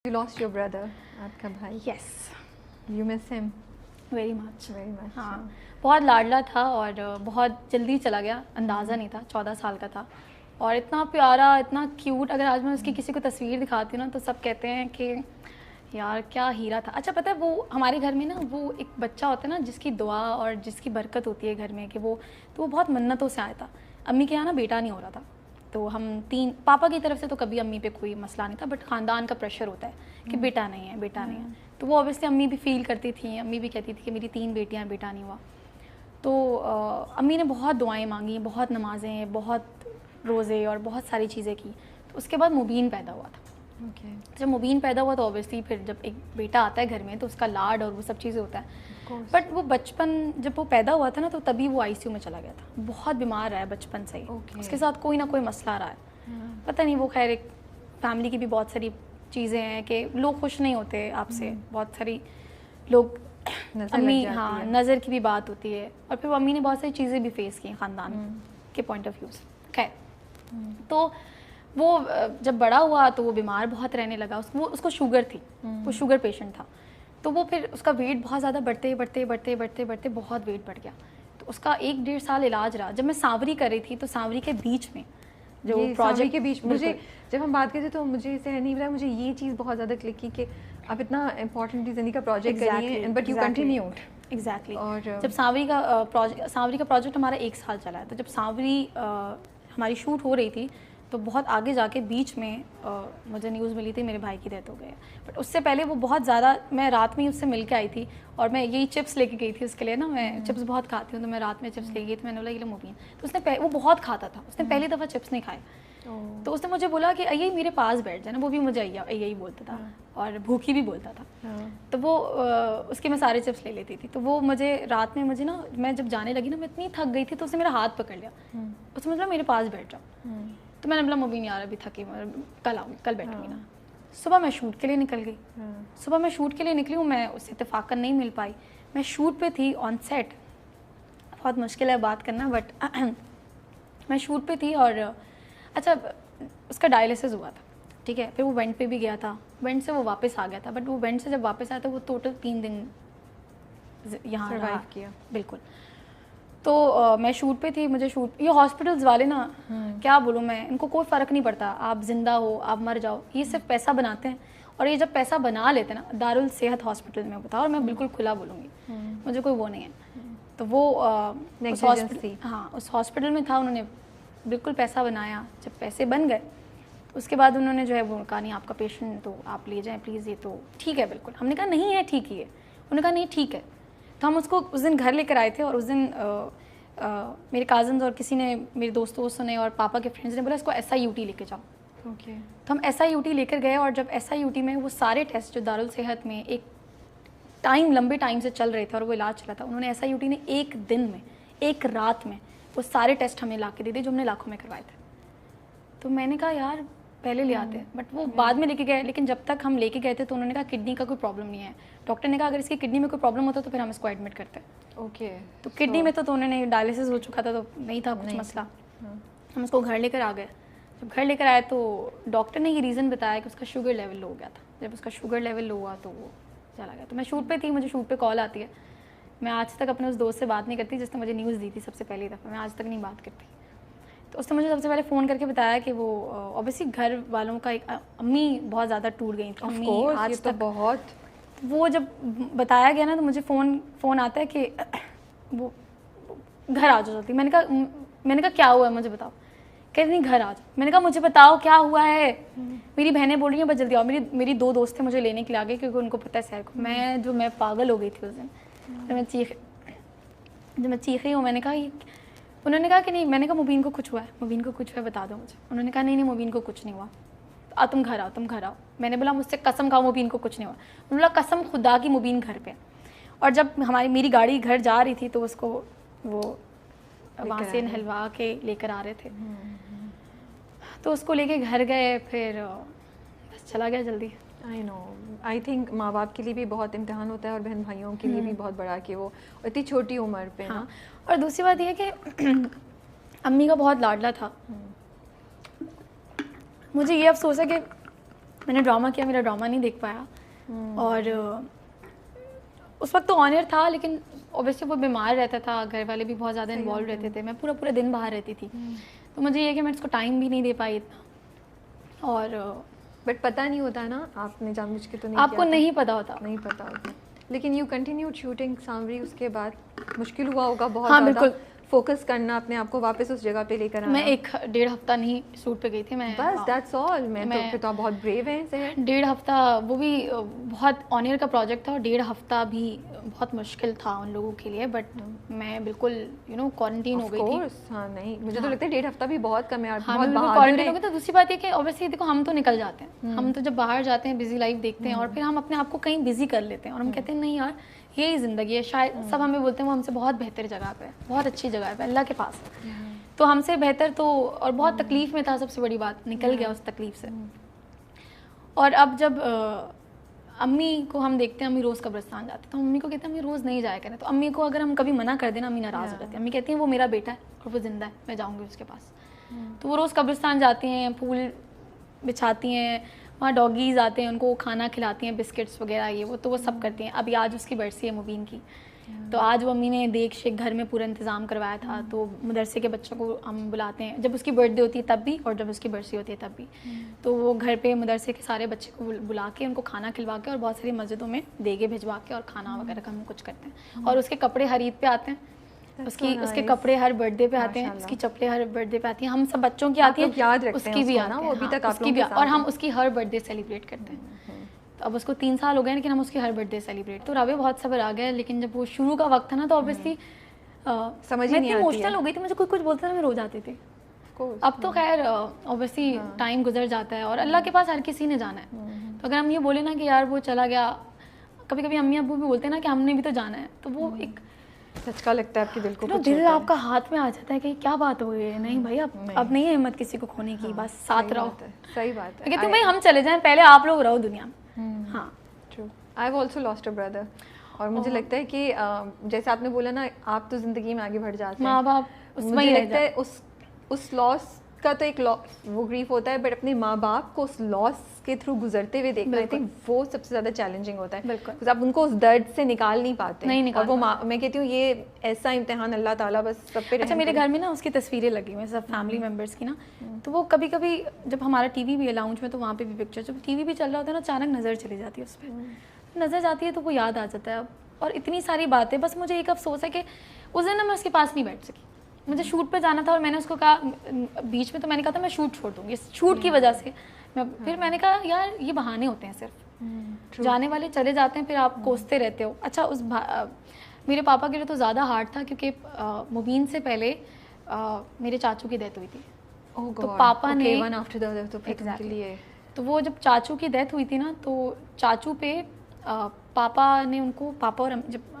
You lost your brother, آپ کا بھائی. Yes. You miss him Very much. very much. ہاں بہت لاڈلا تھا اور بہت جلدی چلا گیا, اندازہ نہیں تھا, 14 سال کا تھا اور اتنا پیارا, اتنا کیوٹ. اگر آج میں اس کی کسی کو تصویر دکھاتی ہوں نا تو سب کہتے ہیں کہ یار کیا ہیرا تھا. اچھا پتہ ہے وہ ہمارے گھر میں نا وہ ایک بچہ ہوتا ہے نا جس کی دعا اور جس کی برکت ہوتی ہے گھر میں کہ وہ بہت منتوں سے آیا تھا. امی کے یہاں نا بیٹا نہیں ہو رہا تھا, تو ہم 3 پاپا کی طرف سے تو کبھی امی پہ کوئی مسئلہ نہیں تھا, بٹ خاندان کا پریشر ہوتا ہے کہ بیٹا نہیں ہے, بیٹا نہیں ہے. تو وہ اوبیسلی امی بھی فیل کرتی تھیں, امی بھی کہتی تھی کہ میری 3 بیٹیاں ہیں, بیٹا نہیں ہوا. تو امی نے بہت دعائیں مانگی, بہت نمازیں, بہت روزے اور بہت ساری چیزیں کی. تو اس کے بعد مبین پیدا ہوا تھا. جب مبین پیدا ہوا تو اوبیسلی پھر جب ایک بیٹا آتا ہے گھر میں تو اس کا لاڈ اور وہ سب چیزیں ہوتا ہے. بٹ وہ بچپن جب وہ پیدا ہوا تھا نا تو تبھی وہ آئی سی یو میں چلا گیا تھا. بہت بیمار رہا ہے بچپن سے ہی, اس کے ساتھ کوئی نہ کوئی مسئلہ رہا ہے. پتہ نہیں وہ خیر ایک فیملی کی بھی بہت ساری چیزیں ہیں کہ لوگ خوش نہیں ہوتے آپ سے, بہت ساری لوگ امی ہاں نظر کی بھی بات ہوتی ہے, اور پھر وہ امی نے بہت ساری چیزیں بھی فیس کی خاندان کے پوائنٹ آف ویو سے. خیر تو وہ جب بڑا ہوا تو وہ بیمار بہت رہنے لگا. اس کو شوگر تھی, وہ شوگر پیشنٹ تھا. تو وہ پھر اس کا ویٹ بہت زیادہ بڑھتے بڑھتے بڑھتے بڑھتے بڑھتے بہت ویٹ بڑھ گیا. تو اس کا 1-1.5 سال علاج رہا. جب میں سانوری کر رہی تھی تو سانوری کے بیچ میں جو پروجیکٹ کے بیچ مجھے جب ہم بات کرتے تو مجھے اسے نہیں پتا, مجھے یہ چیز بہت زیادہ کلک کی کہ آپ اتنا امپورٹنٹ زندگی کا پروجیکٹ کر رہی ہیں بٹ یو کنٹینیوڈ. ایگزیکٹلی. اور جب سانوری کا پروجیکٹ ہمارا 1 سال چلا ہے, تو جب سانوری ہماری شوٹ ہو رہی تھی تو بہت آگے جا کے بیچ میں مجھے نیوز ملی تھی میرے بھائی کی ڈیتھ ہو گئی ہے. بٹ اس سے پہلے وہ بہت زیادہ, میں رات میں ہی اس سے مل کے آئی تھی اور میں یہی چپس لے کے گئی تھی اس کے لیے نا, میں چپس بہت کھاتی ہوں تو میں رات میں چپس لے گئی تھی. میں نے بولا یہ مبین, تو اس نے وہ بہت کھاتا تھا, اس نے پہلی دفعہ چپس نہیں کھائے. تو اس نے مجھے بولا کہ یہی میرے پاس بیٹھ جائے نا, وہ بھی مجھے یہی بولتا تھا اور بھوکی بھی بولتا تھا. تو وہ اس کے میں سارے چپس لے لیتی تھی. تو وہ مجھے رات میں مجھے نا, میں جب جانے لگی نا میں اتنی تھک گئی تھی تو اس نے میرا ہاتھ پکڑ لیا, اس نے مطلب میرے پاس بیٹھ جاؤ. تو میں نے بولا مبین یار ابھی تھکی, کل آؤں, کل بیٹھوں گی نا. صبح میں شوٹ کے لیے نکل گئی. صبح میں شوٹ کے لیے نکلی ہوں, میں اس اتفاقاً نہیں مل پائی. میں شوٹ پہ تھی آن سیٹ, بہت مشکل ہے بات کرنا بٹ میں شوٹ پہ تھی. اور اچھا اس کا ڈائلسس ہوا تھا, ٹھیک ہے. پھر وہ وینٹ پہ بھی گیا تھا, وینٹ سے وہ واپس آ گیا تھا. بٹ وہ وینٹ سے جب واپس آیا تھا وہ ٹوٹل 3 دن یہاں سروائیو کیا. بالکل. تو میں شوٹ پہ تھی, مجھے شوٹ, یہ ہاسپٹلس والے نا کیا بولوں میں, ان کو کوئی فرق نہیں پڑتا آپ زندہ ہو آپ مر جاؤ, یہ صرف پیسہ بناتے ہیں. اور یہ جب پیسہ بنا لیتے ہیں نا, دارالصحت ہاسپٹل میں بتاؤ, اور میں بالکل کھلا بولوں گی, مجھے کوئی وہ نہیں ہے. تو وہ اس ہاسپٹل میں تھا, انہوں نے بالکل پیسہ بنایا. جب پیسے بن گئے اس کے بعد انہوں نے جو ہے وہ کہا نہیں آپ کا پیشنٹ تو آپ لے جائیں پلیز, یہ تو ٹھیک ہے بالکل. ہم نے کہا نہیں ہے ٹھیک ہی ہے. انہوں نے کہا نہیں ٹھیک ہے. تو ہم اس کو اس دن گھر لے کر آئے تھے, اور اس دن میرے کازنز اور کسی نے, میرے دوستوں نے اور پاپا کے فرینڈس نے بولا اس کو SIUT لے کے جاؤ. تو ہم SIUT لے کر گئے, اور جب SIUT میں وہ سارے ٹیسٹ جو دارالصحت میں ایک لمبے ٹائم سے چل رہے تھے اور وہ علاج چلا تھا, انہوں نے SIUT نے 1 دن میں 1 رات میں وہ سارے ٹیسٹ ہمیں لا کے دے دیے جو ہم نے لاکھوں میں کروائے تھے. تو میں نے کہا یار پہلے لے آتے ہیں, بٹ وہ بعد میں لے کے گئے. لیکن جب تک ہم لے کے گئے تھے تو انہوں نے کہا کڈنی کا کوئی پرابلم نہیں ہے. ڈاکٹر نے کہا اگر اس کی کڈنی میں کوئی پرابلم ہوتا تو پھر ہم اس کو ایڈمٹ کرتے. تو کڈنی میں تو انہوں نے ڈائلسس ہو چکا تھا تو نہیں تھا کچھ مسئلہ. ہم اس کو گھر لے کر آ گئے. جب گھر لے کر آئے تو ڈاکٹر نے یہ ریزن بتایا کہ اس کا شوگر لیول لو ہو گیا تھا. جب اس کا شوگر لیول لو ہوا تو وہ چلا گیا. تو میں شوٹ پہ تھی, مجھے شوٹ پہ کال آتی ہے. میں آج تک اپنے اس دوست سے بات نہیں کرتی جس نے مجھے نیوز دی تھی سب سے پہلی دفعہ, میں آج تک نہیں بات کرتی. تو اس نے مجھے سب سے پہلے فون کر کے بتایا کہ وہ اوبیسلی گھر والوں کا ایک, امی بہت زیادہ ٹوٹ گئی تھیں. امی آج تک بہت, وہ جب بتایا گیا نا تو مجھے فون آتا ہے کہ وہ گھر آ جاؤ جلدی. میں نے کہا کیا ہوا ہے مجھے بتاؤ. کہتے نہیں گھر آ جاؤ. میں نے کہا مجھے بتاؤ کیا ہوا ہے. میری بہنیں بول رہی ہیں بس جلدی آؤ. میری 2 دوست تھے مجھے لینے کے لیے آ گئے کیونکہ ان کو پتہ ہے سیر کو. میں پاگل ہو گئی تھی اس دن. جب میں چیخ رہی ہوں, میں نے کہا انہوں نے کہا کہ نہیں. میں نے کہا مبین کو کچھ ہوا ہے, مبین کو کچھ ہوا ہے بتا دو مجھے. انہوں نے کہا نہیں مبین کو کچھ نہیں ہوا, تم گھر آؤ. میں نے بولا مجھ سے قسم کھاؤ مبین کو کچھ نہیں ہوا. انہوں نے بولا قسم خدا کی مبین گھر پہ. اور جب میری گاڑی گھر جا رہی تھی تو اس کو وہ وہاں سے نہلوا کے لے کر آ رہے تھے, تو اس کو لے کے گھر گئے. پھر بس چلا گیا جلدی. آئی تھنک ماں باپ کے لیے بھی بہت امتحان ہوتا ہے, اور بہن بھائیوں کے لیے بھی بہت بڑا کہ وہ اتنی چھوٹی عمر پہ. ہاں, اور دوسری بات یہ ہے کہ امی کا بہت لاڈلا تھا. مجھے یہ افسوس ہے کہ میں نے ڈرامہ کیا, میرا ڈرامہ نہیں دیکھ پایا, اور اس وقت تو آن ایئر تھا, لیکن اوبیسلی وہ بیمار رہتا تھا, گھر والے بھی بہت زیادہ انوالو رہتے تھے, میں پورا دن باہر رہتی تھی, تو مجھے یہ کہ میں اس کو ٹائم بھی نہیں دے پائی اتنا. اور بٹ پتہ نہیں ہوتا نا, آپ نے جان بوجھ کے تو نہیں, آپ کو نہیں پتا ہوتا, نہیں پتا ہوتا, لیکن یو کنٹینیوڈ شوٹنگ سامری. اس کے بعد مشکل ہوا ہوگا بہت. ہاں بالکل, فوکس کرنا اپنے آپ کو واپس اس جگہ پہ لے کر آنا. میں 1-1.5 ہفتہ نہیں شوٹ پہ گئی تھی میں, بس دیٹس آل. میں تو پھر تو آپ بہت بریو ہیں. 1.5 ہفتہ, وہ بھی بہت آن ایئر کا پروجیکٹ تھا, اور 1.5 ہفتہ بھی بہت مشکل تھا ان لوگوں کے لیے, بٹ میں بالکل کوارنٹین ہو گئی تھی. ہاں نہیں, مجھے تو لگتا ہے 1.5 ہفتہ بھی بہت کم ہے. ہاں کوارنٹین ہو گئی. تو دوسری بات یہ کہ اوبیسلی دیکھو ہم تو نکل جاتے ہیں, ہم تو جب باہر جاتے ہیں بزی لائف دیکھتے ہیں, اور پھر ہم اپنے آپ کو کہیں بزی کر لیتے ہیں, اور ہم کہتے ہیں نہیں یار یہی زندگی ہے. شاید سب ہمیں بولتے ہیں وہ ہم سے بہت بہتر جگہ پہ ہے, بہت اچھی جگہ ہے اللہ کے پاس, تو ہم سے بہتر تو, اور بہت تکلیف میں تھا, سب سے بڑی بات نکل گیا اس تکلیف سے. اور اب جب امی کو ہم دیکھتے ہیں, امی روز قبرستان جاتے ہیں, تو امی کو کہتے ہیں امی روز نہیں جایا کریں. تو امی کو اگر ہم کبھی منع کر دیں نا, امی ناراض ہو جاتی ہیں. امی کہتی ہیں وہ میرا بیٹا ہے اور وہ زندہ ہے, میں جاؤں گی اس کے پاس. تو وہ روز قبرستان جاتی ہیں, پھول بچھاتی ہیں, وہاں ڈاگیز آتے ہیں, ان کو کھانا کھلاتی ہیں, بسکٹس وغیرہ یہ وہ, تو وہ سب کرتی ہیں. ابھی آج اس کی برسی ہے مبین کی, تو آج وہ امی نے دیکھ شیک گھر میں پورا انتظام کروایا تھا. تو مدرسے کے بچوں کو ہم بلاتے ہیں, جب اس کی برتھ ڈے ہوتی ہے تب بھی, اور جب اس کی برسی ہوتی ہے تب بھی. تو وہ گھر پہ مدرسے کے سارے بچے کو بلا کے, ان کو کھانا کھلوا کے, اور بہت ساری مسجدوں میں دیگے بھجوا کے, اور کھانا وغیرہ کا ہم کچھ کرتے ہیں. اور اس کے کپڑے ہر عید پہ آتے ہیں, اس کے کپڑے ہر برتھ ڈے پہ آتے ہیں, اس کی چپلیں ہر برتھ ڈے پہ آتی ہیں. ہم سب بچوں کی آتی ہیں, اس کی بھی آتی ہیں, اور ہم اس کی ہر برتھ ڈے سیلیبریٹ کرتے ہیں. تو اب اس کو 3 سال ہو گئے, لیکن ہم اس کی ہر برتھ ڈے سیلیبریٹ. تو رابع بہت صبر آ گیا, لیکن جب وہ شروع کا وقت تھا نا, تو اوبیسلی سمجھ میں اتنی ایموشنل ہو گئی تھی, مجھے کوئی کچھ بولتا تھا میں رو جاتی تھی. اب تو خیر اوبیسلی ٹائم گزر جاتا ہے, اور اللہ کے پاس ہر کسی نے جانا ہے. تو اگر ہم یہ بولیں نا کہ یار وہ چلا گیا, کبھی کبھی امی ابو بھی بولتے ہیں نا کہ ہم نے بھی تو جانا ہے, تو وہ ایک سچ کا لگتا ہے آپ کے دل کو, دل آپ کا ہاتھ میں آ جاتا ہے کہ کیا بات ہو گئی ہے. نہیں بھائی, اب نہیں ہے ہمت کسی کو کھونے کی, بس ساتھ رہو. صحیح بات ہے. کہتی ہوں بھائی ہم چلے جائیں, پہلے آپ لوگ رہو دنیا میں. ہاں true. I have also last a brother, اور مجھے لگتا ہے کہ جیسے آپ نے بولا نا, آپ تو زندگی میں آگے بڑھ جاتے ہیں, ماں باپ مجھے لگتا ہے اس لاس کا تو ایک وہ گریف ہوتا ہے, بٹ اپنے ماں باپ کو اس لاس کے تھرو گزرتے ہوئے دیکھنا, آئی تھنک وہ سب سے زیادہ چیلنجنگ ہوتا ہے. بالکل, آپ ان کو اس درد سے نکال نہیں پاتے. اور وہ میں کہتی ہوں یہ ایسا امتحان اللہ تعالیٰ بس سب پہ. اچھا, میرے گھر میں نا اس کی تصویریں لگی ہوئی ہیں سب فیملی ممبرس کی نا, تو وہ کبھی کبھی جب ہمارا ٹی وی بھی ہے لاؤنج میں, تو وہاں پہ بھی پکچر, جب ٹی وی بھی چل رہا ہوتا ہے نا, اچانک نظر چلی جاتی ہے اس پہ, نظر جاتی ہے تو وہ یاد آ جاتا ہے. اور اتنی ساری باتیں, بس مجھے ایک افسوس ہے کہ اس دن نا میں اس کے پاس نہیں بیٹھ سکی. مجھے شوٹ پہ جانا تھا, اور میں نے اس کو کہا بیچ میں, تو میں نے کہا تھا میں شوٹ چھوڑ دوں گی, شوٹ کی وجہ سے. پھر میں نے کہا یار یہ بہانے ہوتے ہیں, صرف جانے والے چلے جاتے ہیں, پھر آپ کوستے رہتے ہو. اچھا, اس میرے پاپا کے لیے تو زیادہ ہارڈ تھا, کیونکہ مبین سے پہلے میرے چاچو کی ڈیتھ ہوئی تھی. تو پاپا نے تو وہ جب چاچو کی ڈیتھ ہوئی تھی نا, تو چاچو پہ پاپا نے ان کو, پاپا اور جب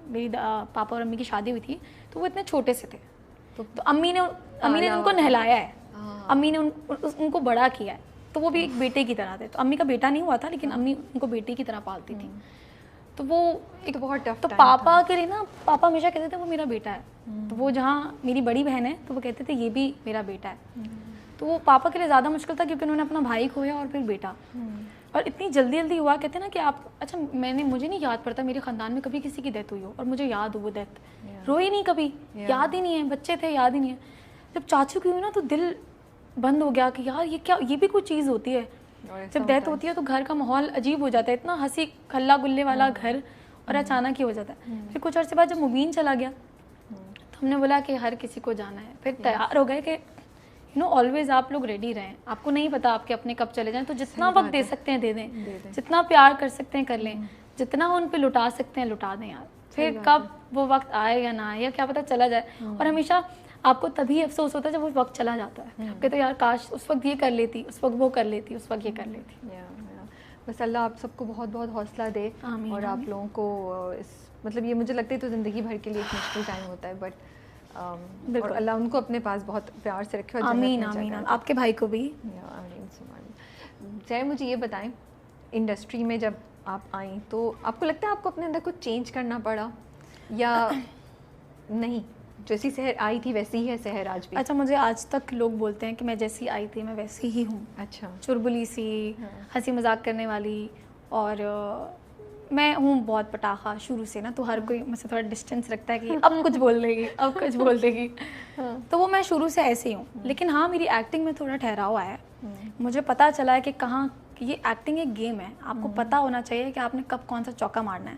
میری پاپا اور امی کی شادی ہوئی تھی, تو وہ اتنے چھوٹے سے تھے, تو امی نے ان کو نہلایا ہے, امی نے ان کو بڑا کیا ہے. تو وہ بھی ایک بیٹے کی طرح تھے. تو امی کا بیٹا نہیں ہوا تھا, لیکن امی ان کو بیٹے کی طرح پالتی تھی. تو وہ ایک بہت ٹف. تو پاپا کے لیے نا, پاپا ہمیشہ کہتے تھے وہ میرا بیٹا ہے. تو وہ جہاں میری بڑی بہن ہے, تو وہ کہتے تھے یہ بھی میرا بیٹا ہے. تو وہ پاپا کے لیے زیادہ مشکل تھا, کیونکہ انہوں نے اپنا بھائی کھویا اور پھر بیٹا, اور اتنی جلدی جلدی ہوا. کہتے ہیں نا کہ آپ, اچھا مجھے نہیں یاد پڑتا میرے خاندان میں کبھی کسی کی ڈیتھ ہوئی ہو, اور مجھے یاد ہو وہ ڈیتھ, روئی نہیں کبھی, یاد ہی نہیں ہے, بچے تھے یاد ہی نہیں ہے. جب چاچو کی ہوئی نا, تو دل بند ہو گیا کہ یار یہ کیا, یہ بھی کوئی چیز ہوتی ہے. جب ڈیتھ ہوتی ہے تو گھر کا ماحول عجیب ہو جاتا ہے, اتنا ہنسی کھلا گلے والا گھر, اور اچانک ہی ہو جاتا ہے. پھر کچھ عرصے بعد جب مبین چلا گیا, تو ہم نے بولا کہ ہر کسی کو جانا ہے. پھر تیار ہو گئے کہ آلویز آپ لوگ ریڈی رہیں, آپ کو نہیں پتا آپ کے اپنے کب چلے جائیں, تو جتنا وقت دے سکتے ہیں دے دیں, جتنا پیار کر سکتے ہیں کر لیں, جتنا ان پہ لٹا سکتے ہیں لٹا دیں یار. پھر کب وہ وقت آئے یا نہ آئے, یا کیا پتا چلا جائے. اور ہمیشہ آپ کو تبھی افسوس ہوتا ہے جب وہ وقت چلا جاتا ہے, آپ کہتے ہیں یار کاش اس وقت یہ کر لیتی, اس وقت وہ کر لیتی, اس وقت یہ کر لیتی. بس اللہ آپ سب کو بہت بہت حوصلہ دے, اور آپ لوگوں کو مطلب یہ مجھے لگتا ہے تو زندگی بھر کے لیے ایک مشکل ٹائم ہوتا ہے, بٹ اور اللہ ان کو اپنے پاس بہت پیار سے رکھے. آمین آمین. آپ کے بھائی کو بھی. چاہے مجھے یہ بتائیں, انڈسٹری میں جب آپ آئیں تو آپ کو لگتا ہے آپ کو اپنے اندر کچھ چینج کرنا پڑا یا نہیں؟ جیسی سحر آئی تھی ویسی ہی ہے سحر آج بھی؟ اچھا مجھے آج تک لوگ بولتے ہیں کہ میں جیسی آئی تھی میں ویسی ہی ہوں. اچھا. چربلی سی, ہنسی مذاق کرنے والی, اور میں ہوں بہت پٹاخہ شروع سے نا, تو ہر کوئی مجھ سے تھوڑا ڈسٹینس رکھتا ہے کہ اب کچھ بول دے گی, اب کچھ بول دے گی. تو وہ میں شروع سے ایسے ہی ہوں. لیکن ہاں میری ایکٹنگ میں تھوڑا ٹھہراؤ آیا ہے. مجھے پتہ چلا ہے کہ کہاں, کہ یہ ایکٹنگ ایک گیم ہے, آپ کو پتہ ہونا چاہیے کہ آپ نے کب کون سا چوکا مارنا ہے.